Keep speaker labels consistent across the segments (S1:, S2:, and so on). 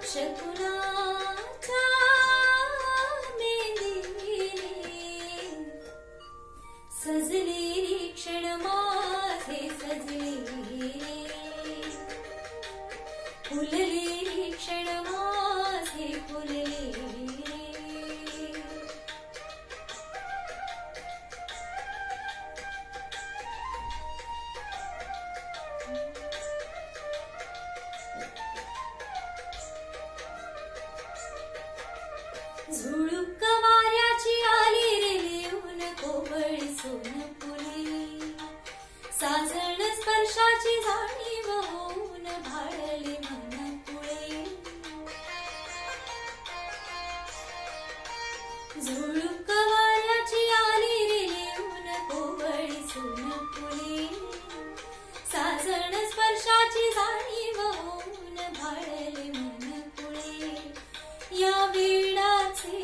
S1: शकुनाच्या मेंदीने सजले क्षण माझे सजले फुलले क्षण माझे फुलले झुळूक वाऱ्याची आली रे लिहून कोवळी सोनफुले साजण स्पर्शाची जाणीव होऊन भाळले मन पुळे झुळूक वाऱ्याची आली रे लिहून कोवळी सोनफुले साजण स्पर्शाची जाणीव होऊन भाळले मन पुळे या वेडाचे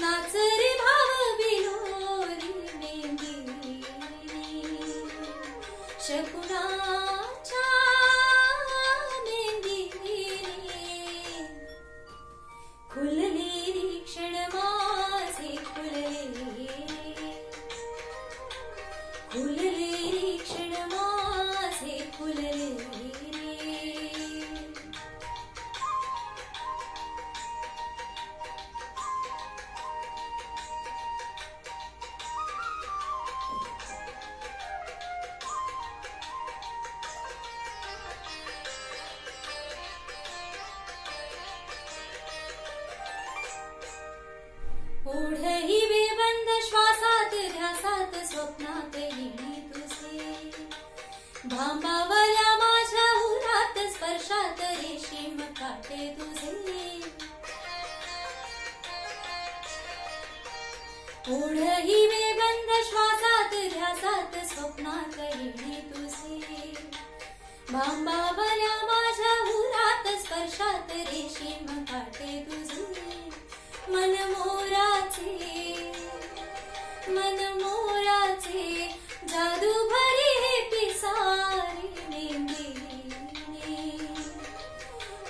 S1: नाच रे भाव बिलोरी मेंदीने शकुनाच्या मेंदीने खुलले क्षण माझे खुलले खुलले क्षण माझे खुलले ओढही बेबंद श्वासात ध्यासात स्वप्नात येणे तुझे भांबावल्या माझ्या उरात स्पर्शात रेशीम काटे तुझे ओढही बेबंद श्वासात ध्यासात स्वप्नात येणे तुझे भांबावल्या माझ्या उरात स्पर्शात रेशीम काटे तुझे मन मोराचे जादू भरी हे पिसारी मेंदीने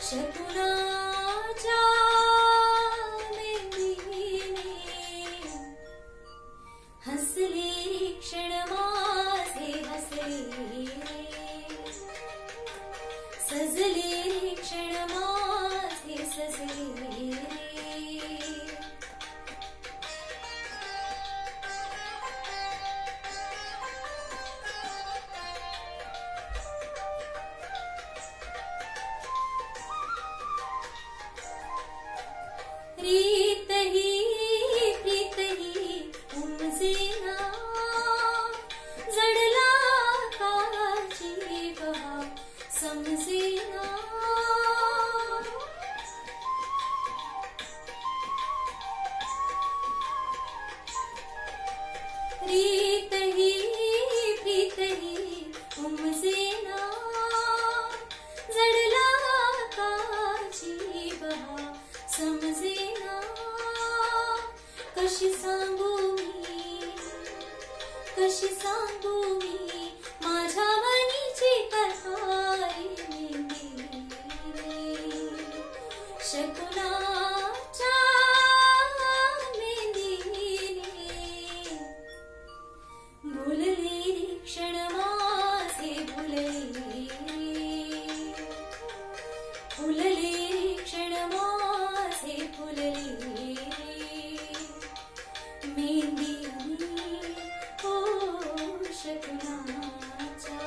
S1: शकुनाच्या मेंदीने हसले क्षण माझे हसले सजले क्षण माझे सजले प्रीत ही उमजेना जडला का जीव समजेना प्रीत ही उमजेना जडला का जीव समजेना कशी सांगू मी माझ्या मनीची कथारी मेंदीने शकुनाच्या मेंदीने भुलले क्षण माझे भुलले फुलले क्षण माझे फुलले मेंदीने ओ शकुनाच्या